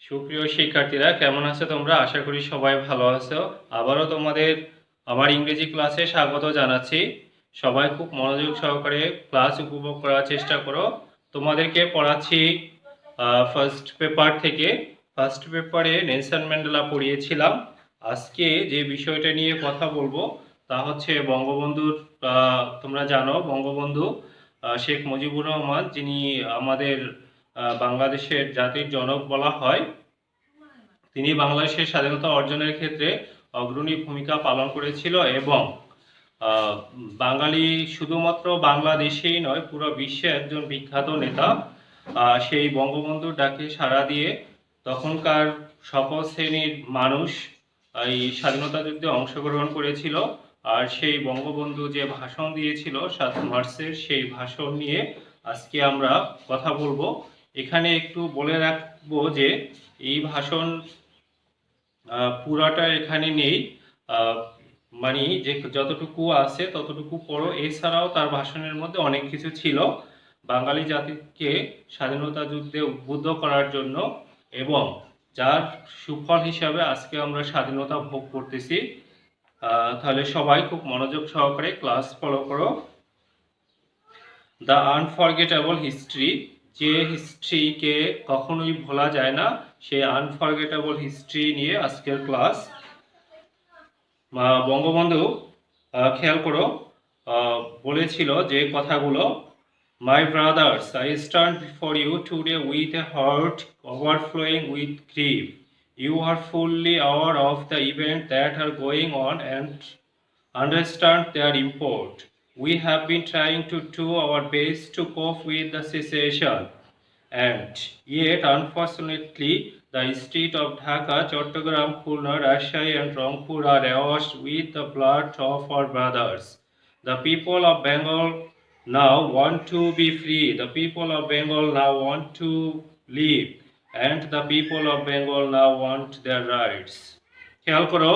সুপ্রিয় শিক্ষার্থীরা কেমন আছো তোমরা? আশা করি সবাই ভালো আছো। আবারও তোমাদের আমার ইংরেজি ক্লাসে স্বাগত জানাচ্ছি। সবাই খুব মনোযোগ সহকারে ক্লাস উপভোগ করার চেষ্টা করো। তোমাদেরকে পড়াচ্ছি ফার্স্ট পেপার থেকে। ফার্স্ট পেপারে নেলসন ম্যান্ডেলা পড়িয়েছিলাম। আজকে যে বিষয়টা নিয়ে কথা বলবো তা হচ্ছে বঙ্গবন্ধুর। তোমরা জানো বঙ্গবন্ধু শেখ মুজিবুর রহমান, যিনি আমাদের বাংলাদেশের জাতির জনক বলা হয়। তিনি বাংলাদেশের স্বাধীনতা অর্জনের ক্ষেত্রে অগ্রণী ভূমিকা পালন করেছিল এবং আহ, বাঙালি শুধুমাত্র বাংলাদেশেই নয়, পুরো বিশ্বে একজন বিখ্যাত নেতা। সেই বঙ্গবন্ধুর ডাকে সাড়া দিয়ে তখনকার সকল শ্রেণীর মানুষ এই স্বাধীনতা যুদ্ধে অংশগ্রহণ করেছিল। আর সেই বঙ্গবন্ধু যে ভাষণ দিয়েছিল 7 মার্চের, সেই ভাষণ নিয়ে আজকে আমরা কথা বলবো। এখানে একটু বলে রাখবো যে এই ভাষণ পুরাটা এখানে নেই। মানে যে যতটুকু আছে ততটুকু পড়ো। এছাড়াও তার ভাষণের মধ্যে অনেক কিছু ছিল বাঙালি জাতিকে স্বাধীনতা যুদ্ধে উদ্বুদ্ধ করার জন্য, এবং যার সুফল হিসাবে আজকে আমরা স্বাধীনতা ভোগ করতেছি। তাহলে সবাই খুব মনোযোগ সহকারে ক্লাস ফলো করো। দ্য আনফরগেটেবল হিস্ট্রি, যে হিস্ট্রিকে কখনোই ভোলা যায় না, সেই আনফরগেটেবল হিস্ট্রি নিয়ে আজকের ক্লাস। বঙ্গবন্ধু খেয়াল করো, বলেছিল যে কথাগুলো, my brothers, I stand before you today with a heart overflowing with grief. You are fully aware of the events that are going on and understand their import. We have been trying to do our best to cope with the situation, and yet unfortunately the streets of Dhaka, Chattogram, Khulna, Rajshahi and Rangpur are awash with the blood of our brothers. The people of Bengal now want to be free. The people of Bengal now want to live, and the people of Bengal now want their rights. খেয়াল করো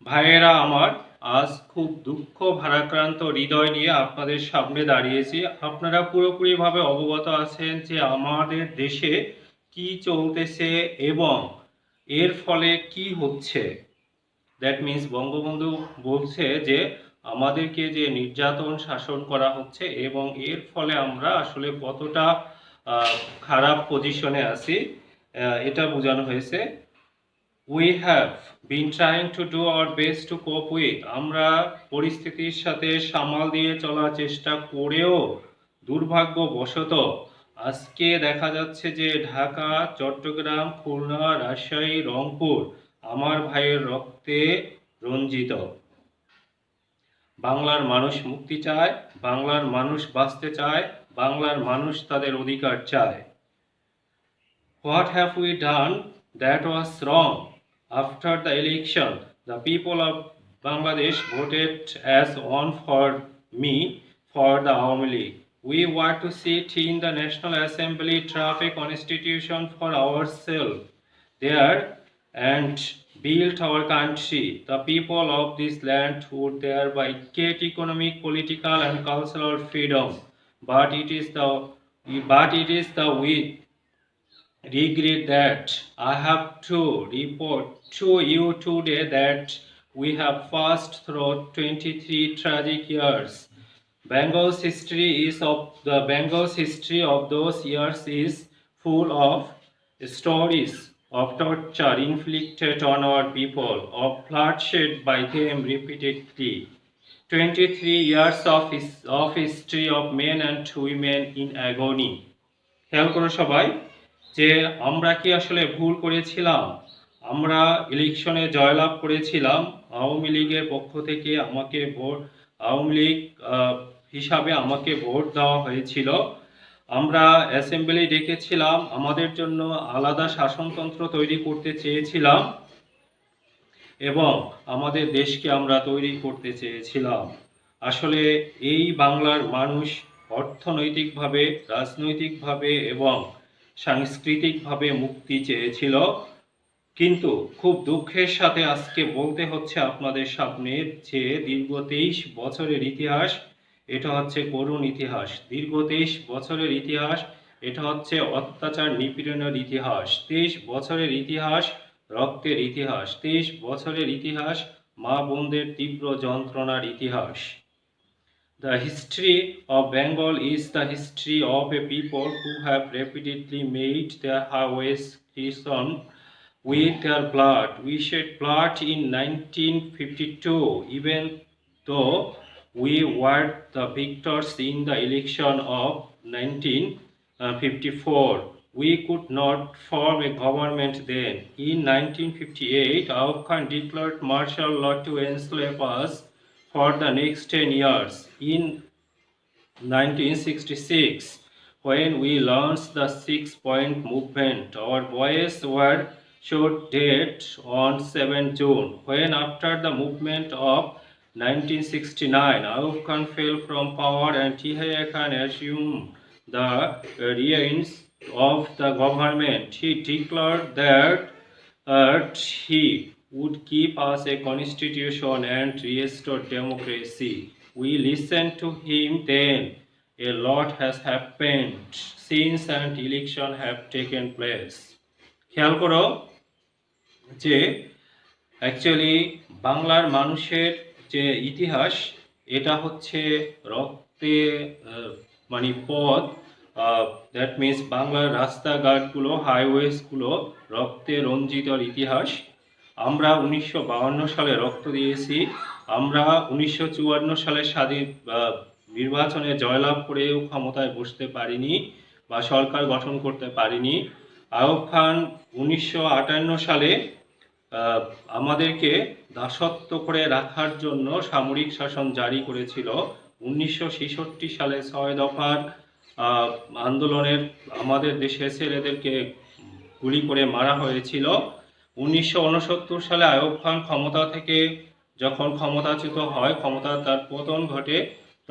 ভাইয়েরা আমার, আজ খুব দুঃখ ভারাক্রান্ত হৃদয় নিয়ে আপনাদের সামনে দাঁড়িয়েছি। আপনারা পুরোপুরিভাবে অবগত আছেন যে আমাদের দেশে কি চলতেছে এবং এর ফলে কি হচ্ছে। দ্যাট মিন্স বঙ্গবন্ধু বলছে যে আমাদেরকে যে নির্যাতন শাসন করা হচ্ছে এবং এর ফলে আমরা আসলে কতটা খারাপ পজিশনে আছি, এটা বোঝানো হয়েছে। We have been trying to do our best to cope with, আমরা পরিস্থিতির সাথে সামাল দিয়ে চলার চেষ্টা করেও দুর্ভাগ্যবশত আজকে দেখা যাচ্ছে যে ঢাকা, চট্টগ্রাম, খুলনা, রাজশাহী, রংপুর আমার ভাইয়ের রক্তে রঞ্জিত। বাংলার মানুষ মুক্তি চায়, বাংলার মানুষ বাঁচতে চায়, বাংলার মানুষ তাদের অধিকার চায়। What have we done that was wrong? After the election, the people of Bangladesh voted as one for me for the Awami League. We were to sit in the National Assembly, draft a constitution for ourselves there and build our country. The people of this land would thereby get economic, political and cultural freedom. But it is the with regret that I have to report to you today that we have passed through 23 tragic years. Bengal's history of those years is full of stories of torture inflicted on our people, of bloodshed by them repeatedly. 23 years of history of men and women in agony. খেয়াল করো সবাই যে আমরা কি আসলে ভুল করেছিলাম? আমরা ইলেকশনে জয়লাভ করেছিলাম, আওয়ামী লীগের পক্ষ থেকে আওয়ামী লীগ হিসাবে আমাকে ভোট দেওয়া হয়েছিল। আমরা অ্যাসেম্বলি ডেকেছিলাম, আমাদের জন্য আলাদা শাসনতন্ত্র তৈরি করতে চেয়েছিলাম এবং আমাদের দেশকে আমরা তৈরি করতে চেয়েছিলাম। আসলে এই বাংলার মানুষ অর্থনৈতিকভাবে, রাজনৈতিকভাবে এবং সাংস্কৃতিকভাবে মুক্তি চেয়েছিল। কিন্তু খুব দুঃখের সাথে আজকে বলতে হচ্ছে আপনাদের সামনে যে দীর্ঘ 23 বছরের ইতিহাস, এটা হচ্ছে করুণ ইতিহাস। দীর্ঘ 23 বছরের ইতিহাস এটা হচ্ছে অত্যাচার নিপীড়নের ইতিহাস। 23 বছরের ইতিহাস, রক্তের ইতিহাস। 23 বছরের ইতিহাস, মা বোনদের তীব্র যন্ত্রণার ইতিহাস। The history of Bengal is the history of a people who have repeatedly made their highways glisten with their blood. We shed blood in 1952, even though we were the victors in the election of 1954. We could not form a government then. In 1958, Ayub Khan declared martial law to enslave us for the next 10 years. In 1966, when we launched the 6-point movement, our boys were shot dead on 7 June. When after the movement of 1969, Ayub Khan fell from power and Yahya Khan assumed the reins of the government, he declared that he would give us a constitution and restore democracy. We listened to him then. A lot has happened since and election have taken place. খেয়াল করো যে actually বাংলার মানুষের যে ইতিহাস, এটা হচ্ছে রক্তে মানে পথ, দ্যাট মিন্স বাংলার রাস্তাঘাটগুলো, হাইওয়েজগুলো রক্তে রঞ্জিত ইতিহাস। আমরা 1952 সালে রক্ত দিয়েছি। আমরা 1954 সালে স্বাধীন নির্বাচনে জয়লাভ করেও ক্ষমতায় বসতে পারিনি বা সরকার গঠন করতে পারিনি। আইয়ুব খান 1958 সালে আমাদেরকে দাসত্ব করে রাখার জন্য সামরিক শাসন জারি করেছিল। 1966 সালে 6 দফার আন্দোলনের আমাদের দেশে ছেলেদেরকে গুলি করে মারা হয়েছিল। 1969 সালে আইয়ুব খান ক্ষমতা থেকে যখন ক্ষমতাচ্যুত হয়, ক্ষমতা তার পতন ঘটে,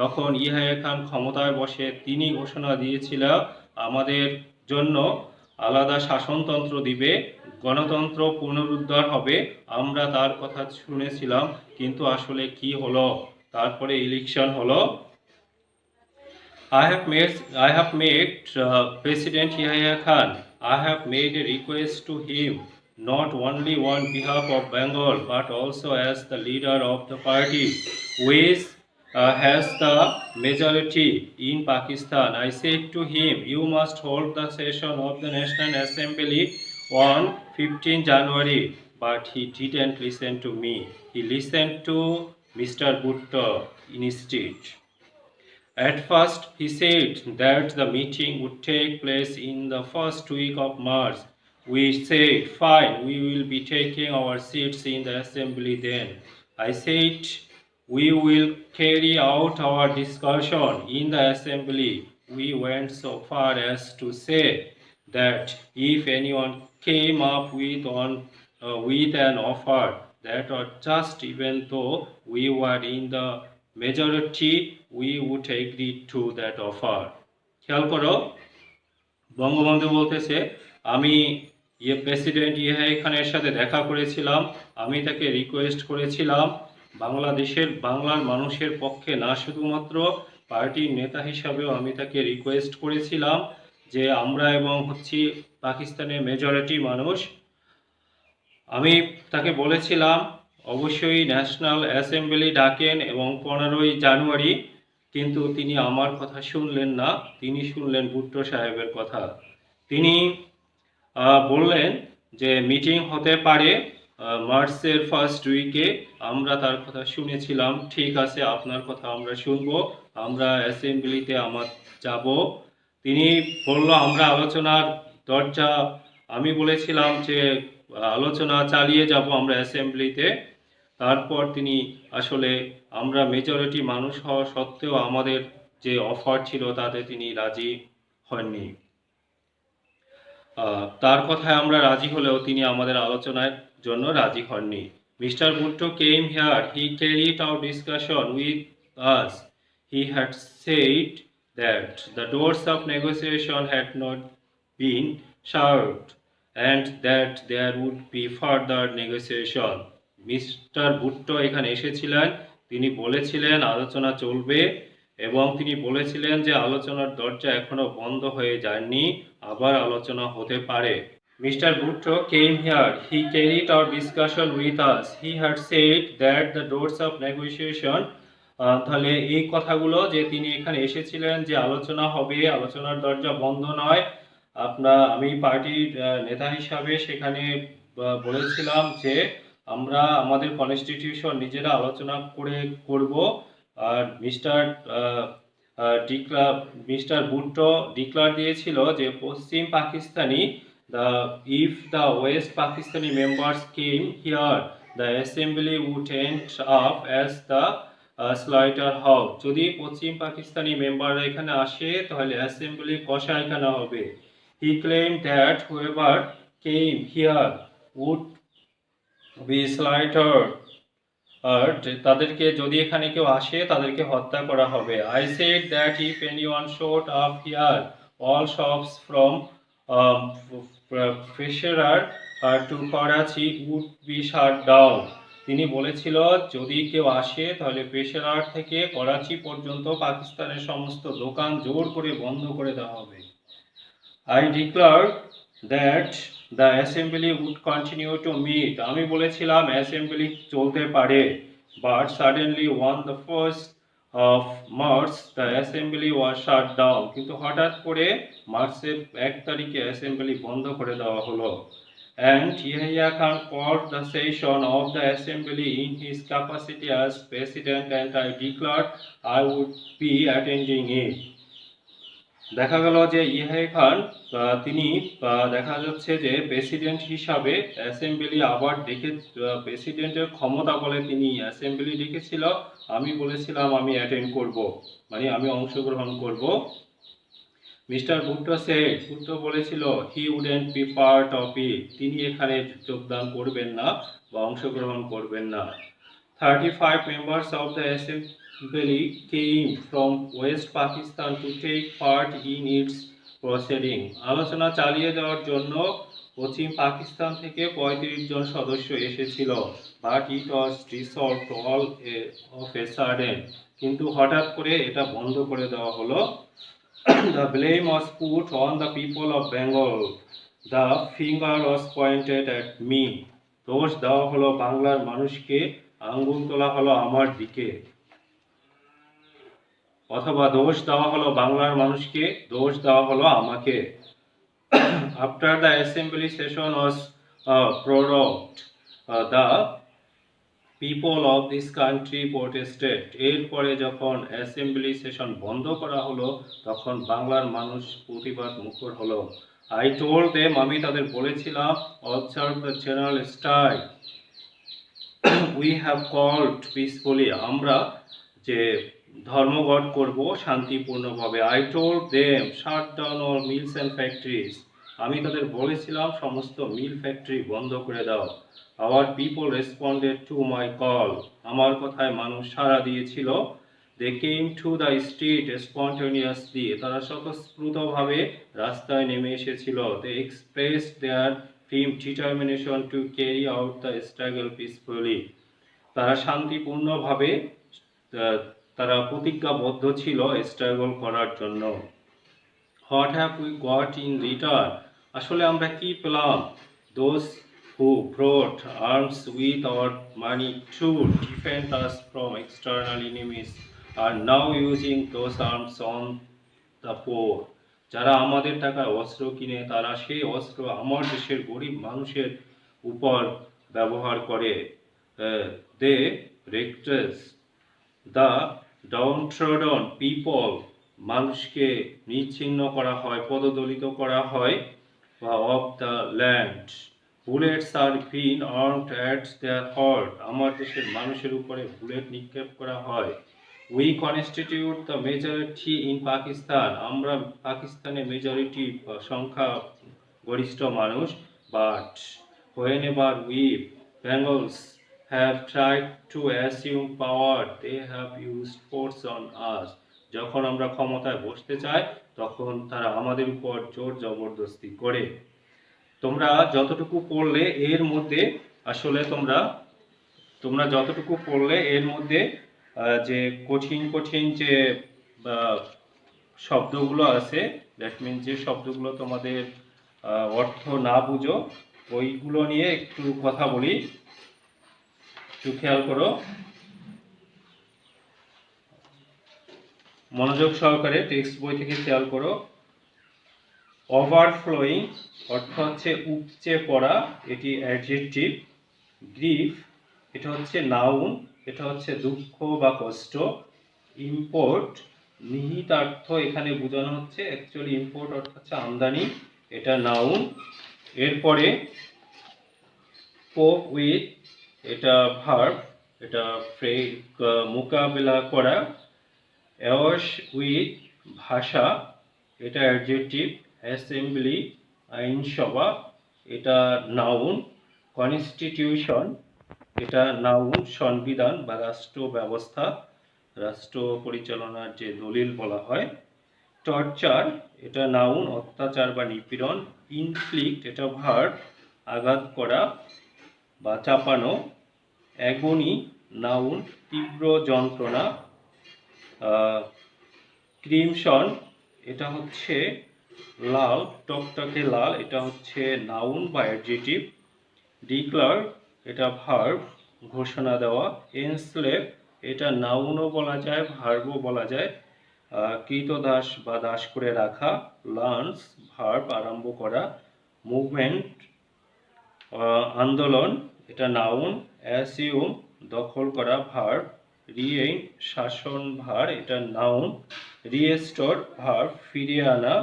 তখন ইয়াহিয়া খান ক্ষমতায় বসে তিনি ঘোষণা দিয়েছিল আমাদের জন্য আলাদা শাসনতন্ত্র দিবে, গণতন্ত্র পুনরুদ্ধার হবে। আমরা তার কথা শুনেছিলাম, কিন্তু আসলে কি হলো? তারপরে ইলেকশন হলো। I have made President Yahya Khan. I have made a request to him, not only on behalf of Bengal, but also as the leader of the party, which has the majority in Pakistan. I said to him, you must hold the session of the National Assembly on 15 January, but he didn't listen to me. He listened to Mr. Bhutto instead. At first, he said that the meeting would take place in the first week of March. We said, fine, we will be taking our seats in the assembly then. I said, we will carry out our discussion in the assembly. We went so far as to say that if anyone came up with an offer that was just, even though we were in the majority, we would agree to that offer. খেয়াল করো, বঙ্গবন্ধু বলতেছে আমি president Yahya খানের সাথে দেখা করেছিলাম, আমি তাকে রিকোয়েস্ট করেছিলাম বাংলার মানুষের পক্ষে না, শুধুমাত্র পার্টির নেতা হিসাবেও আমি তাকে রিকোয়েস্ট করেছিলাম যে আমরা এবং পাকিস্তানের মেজরিটি মানুষ, আমি তাকে বলেছিলাম অবশ্যই ন্যাশনাল অ্যাসেম্বলি ডাকেন এবং 15ই জানুয়ারি, কিন্তু তিনি আমার কথা শুনলেন না, তিনি শুনলেন ভুট্টো সাহেবের কথা। তিনি বললেন যে মিটিং হতে পারে মার্চের ফার্স্ট উইকে। আমরা তার কথা শুনেছিলাম, ঠিক আছে আপনার কথা আমরা শুনবো, আমরা অ্যাসেম্বলিতে যাব। তিনি বলল আমরা আলোচনার দরজা, আমি বলেছিলাম যে আলোচনা চালিয়ে যাব আমরা অ্যাসেম্বলিতে। তারপর তিনি আসলে আমরা মেজরিটি মানুষ হওয়া সত্ত্বেও আমাদের যে অফার ছিল তাতে তিনি রাজি হননি। তার কথায় আমরা রাজি হলেও তিনি আমাদের আলোচনার জন্য রাজি হননি। Mister Bhutto came here. He carried out discussion with us. He had said that the doors of negotiation had not been shut and that there would be further negotiation. Mister Bhutto এখানে এসেছিলেন, তিনি বলেছিলেন আলোচনা চলবে এবং তিনি বলেছিলেন যে আলোচনার দরজা এখনো বন্ধ হয়ে যায়নি, আবার আলোচনা হতে পারে। Mr. Bhutto came here. He carried our discussion with us. He had said that the doors of negotiation তাহলে এই কথাগুলো যে তিনি এখানে এসেছিলেন, যে আলোচনা হবে, আলোচনার দরজা বন্ধ নয়। আমি পার্টির নেতা হিসাবে সেখানে বলেছিলাম যে আমরা আমাদের কনস্টিটিউশন নিজেরা আলোচনা করব। আর মিস্টার ভুট্টো ডিক্লার দিয়েছিল যে পশ্চিম Pakistani if the West Pakistani members came here, the assembly would end up as the slaughterhouse. যদি পশ্চিম পাকিস্তানি মেম্বাররা এখানে আসে তাহলে অ্যাসেম্বলি কসাইখানা হবে। He claimed that whoever came here would be slaughtered. আর তাদেরকে যদি এখানে কেউ আসে তাদেরকে হত্যা করা হবে। I said that if anyone showed up here, all shops from Peshawar to Karachi would be shut down. তিনি বলেছিল যদি কেউ আসে তাহলে পেশাওয়ার থেকে করাচি পর্যন্ত পাকিস্তানের সমস্ত দোকান জোর করে বন্ধ করে দেওয়া হবে। I declared that the assembly would continue to meet. আমি বলেছিলাম অ্যাসেম্বলি চলতে পারে। But suddenly on the 1st of March the assembly was shut down. কিন্তু হঠাৎ করে মার্চের 1 তারিখে অ্যাসেম্বলি বন্ধ করে দেওয়া হলো। And Yahya Khan called the session of the assembly in his capacity as president, and I declared I would be attending it. দেখা গেল যে ইয়াহিয়া খান তিনি দেখা যাচ্ছে যে প্রেসিডেন্ট হিসাবে অ্যাসেম্বলি আবার প্রেসিডেন্টের ক্ষমতা বলে তিনি অ্যাসেম্বলি ডেকেছিল। আমি বলেছিলাম আমি অ্যাটেন্ড করব, মানে আমি অংশগ্রহণ করব। মিস্টার ভুট্টো বলেছিল he wouldn't be part of it, তিনি এখানে যোগদান করবেন না বা অংশগ্রহণ করবেন না। 35 members of the assembly came from West Pakistan to take part in its proceeding. আলোচনা চালিয়ে যাওয়ার জন্য পশ্চিম পাকিস্তান থেকে 35 জন সদস্য এসেছিল। But it was dissolved all of a sudden. কিন্তু হঠাৎ করে এটা বন্ধ করে দেওয়া হলো। The blame was put on the people of Bengal. The finger was pointed at me. দোষ দেওয়া হলো বাংলার মানুষকে, আঙ্গুল তোলা হলো আমার দিকে। অথবা দোষ দেওয়া হলো বাংলার মানুষকে, দোষ দেওয়া হলো আমাকে। After the assembly session was prorogued, the people of this country protested. এরপরে যখন অ্যাসেম্বলি সেশন বন্ধ করা হলো তখন বাংলার মানুষ প্রতিবাদ মুখর হলো। I told them, আমি তাদের বলেছিলাম, observe the general strike we have called peacefully. আমরা যে ধর্মঘট করব শান্তিপূর্ণভাবে। I told them, shut down all mills and factories. আমি তাদের বলেছিলাম সমস্ত মিল ফ্যাক্টরি বন্ধ করে দাও। Our people responded to my call. আমার কথায় মানুষ সাড়া দিয়েছিল। They came to the street spontaneously. তারা স্বতঃস্ফূর্তভাবে রাস্তায় নেমে এসেছিল। They expressed their firm determination to carry out the struggle peacefully. তারা শান্তিপূর্ণভাবে তারা প্রতিজ্ঞাবদ্ধ ছিল স্ট্রাগল করার জন্য। What have we got in return? আসলে আমরা কি পেলাম? Those who brought arms with our money to defend us from external enemies are now using those arms on the poor. যারা আমাদের টাকায় অস্ত্র কিনে তারা সেই অস্ত্র আমার দেশের গরিব মানুষের উপর ব্যবহার করে। They reckless the downtrodden people, মানুষকে নিচ্ছিন্ন করা হয়, পদদলিত করা হয় of the land. Bullets are being armed at their heart. আমার দেশের মানুষের উপরে বুলেট নিক্ষেপ করা হয়। We constitute the majority in Pakistan. আমরা পাকিস্তানে মেজরিটি সংখ্যা গরিষ্ঠ মানুষ। But whenever we Bengals have tried to assume power, they have used force on us. যখন আমরা ক্ষমতায় বসতে চাই তখন তারা আমাদের উপর জোর জবরদস্তি করে। তোমরা যতটুকু পড়লে এর মধ্যে আসলে তোমরা যতটুকু পড়লে এর মধ্যে যে কঠিন যে বা শব্দগুলো আছে, দ্যাট মিনস যে শব্দগুলো তোমাদের অর্থ না বুঝো ওইগুলো নিয়ে একটু কথা বলি, একটু খেয়াল করো, মনোযোগ সহকারে টেক্সট বই থেকে খেয়াল করো। ওভারফ্লোয়িং অর্থ হচ্ছে উপচে পড়া, এটি অ্যাডজেক্টিভ। গ্রিফ এটা হচ্ছে নাউন, এটা হচ্ছে দুঃখ বা কষ্ট। ইম্পোর্ট নিহিতার্থ এখানে বোঝানো হচ্ছে, অ্যাকচুয়ালি ইম্পোর্ট অর্থ হচ্ছে আমদানি, এটা নাউন। এরপরে কোপ উইথ এটা ভার্ব, এটা মোকাবেলা করা। অ্যাওয়াশ উইথ ভাষা, এটা অ্যাডজেক্টিভ। অ্যাসেম্বলি আইনসভা, এটা নাউন। কনস্টিটিউশন এটা নাউন, সংবিধান বা রাষ্ট্র ব্যবস্থা, রাষ্ট্র পরিচালনার যে দলিল বলা হয়। টর্চার এটা নাউন, অত্যাচার বা নিপীড়ন। ইনফ্লিক্ট এটা ভার্ব, আঘাত করা বা চাপানো। অ্যাগনি নাউন, তীব্র যন্ত্রণা। ক্রিমসন এটা হচ্ছে লাল, টকটকে লাল, এটা হচ্ছে নাউন বা অ্যাডজেক্টিভ। ডিক্লার এটা ভার্ব, ঘোষণা দেওয়া। এনস্লেভ এটা নাউনও বলা যায়, ভার্বও বলা যায়। কৃতদাস বা দাস করে রাখা। লান্স ভার্ব, আরম্ভ করা। মুভমেন্ট আন্দোলন, এটা নাউন। অ্যাসিউম দখল করা, ভার্ব। রিয়েইন শাসনভার, এটা নাউন। রিস্টোর ভার্ব, ফিরিয়ে আনা।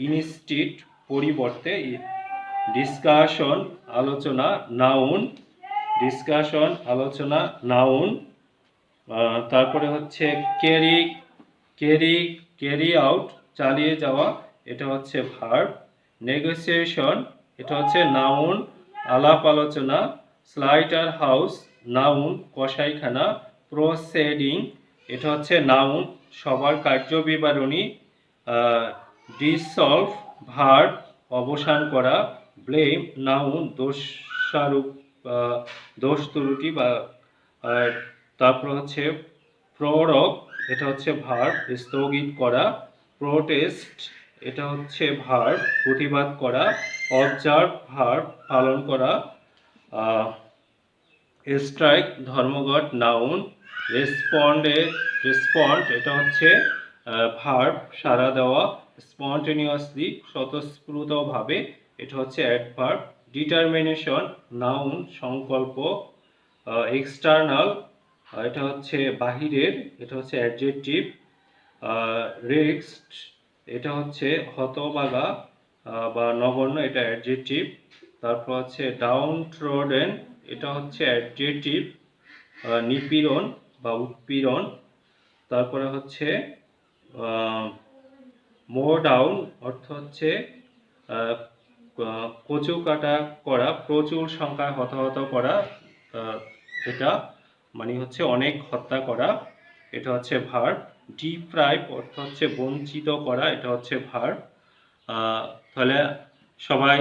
ইনস্টিট পরিবর্তে। ডিসকাশন আলোচনা, নাউন। ডিসকাশন আলোচনা, নাউন। তারপরে হচ্ছে ক্যারি ক্যারি ক্যারি আউট চালিয়ে যাওয়া, এটা হচ্ছে ভার্ব। নেগোসিয়েশন এটা হচ্ছে নাউন, আলাপ আলোচনা। স্লাইটার হাউস নাউন, কসাইখানা। প্রসেডিং এটা হচ্ছে নাউন, সবার কার্য বিবরণী। ডিসলভ ভার্ব, অবসান করা। ব্লেম নাউন, দোষারোপ দোষ ত্রুটি বা। তারপর হচ্ছে প্ররোগ এটা হচ্ছে ভার্ব, স্থগিত করা। প্রোটেস্ট এটা হচ্ছে ভার্ব, প্রতিবাদ করা। অবজার্ভ ভার্ব, পালন করা। স্ট্রাইক ধর্মঘট, নাউন। রেসপন্ড এটা হচ্ছে ভার্ব, সাড়া দেওয়া। স্পন্টেনিয়াসলি স্বতঃস্ফূর্তভাবে, এটা হচ্ছে অ্যাডভার্ব। ডিটারমিনেশন নাউন, সংকল্প। এক্সটার্নাল এটা হচ্ছে বাহিরের, এটা হচ্ছে অ্যাডজেক্টিভ। রিস্ক এটা হচ্ছে হতবাগা বা নগণ্য, এটা অ্যাডজেক্টিভ। তারপর হচ্ছে ডাউন ট্রোডেন এটা হচ্ছে অ্যাডজেক্টিভ। নিপীড়ন বা উৎপীড়ন। তারপরে হচ্ছে মোর ডাউন অর্থ হচ্ছে কচু কাটা করা, প্রচুর সংখ্যায় হতাহত করা, এটা মানে হচ্ছে অনেক হত্যা করা, এটা হচ্ছে ভার্ব। ডিপ্রাইভ অর্থ হচ্ছে বঞ্চিত করা, এটা হচ্ছে ভার্ব। তাহলে সবাই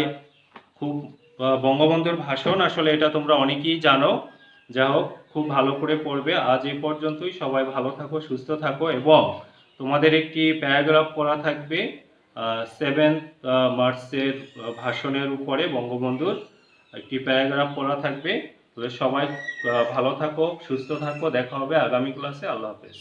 খুব বঙ্গবন্ধুর ভাষণ আসলে এটা তোমরা অনেকেই জানো, যা হোক খুব ভালো করে পড়বে। আজ এই পর্যন্তই, সবাই ভালো থাকো, সুস্থ থাকো। এবং তোমাদের একটি প্যারাগ্রাফ পড়া থাকবে 7 মার্চের ভাষণের উপরে, বঙ্গবন্ধুর একটি প্যারাগ্রাফ পড়া থাকবে। তাহলে সবাই ভালো থাকো, সুস্থ থাকো, দেখা হবে আগামী ক্লাসে। আল্লাহ হাফেজ।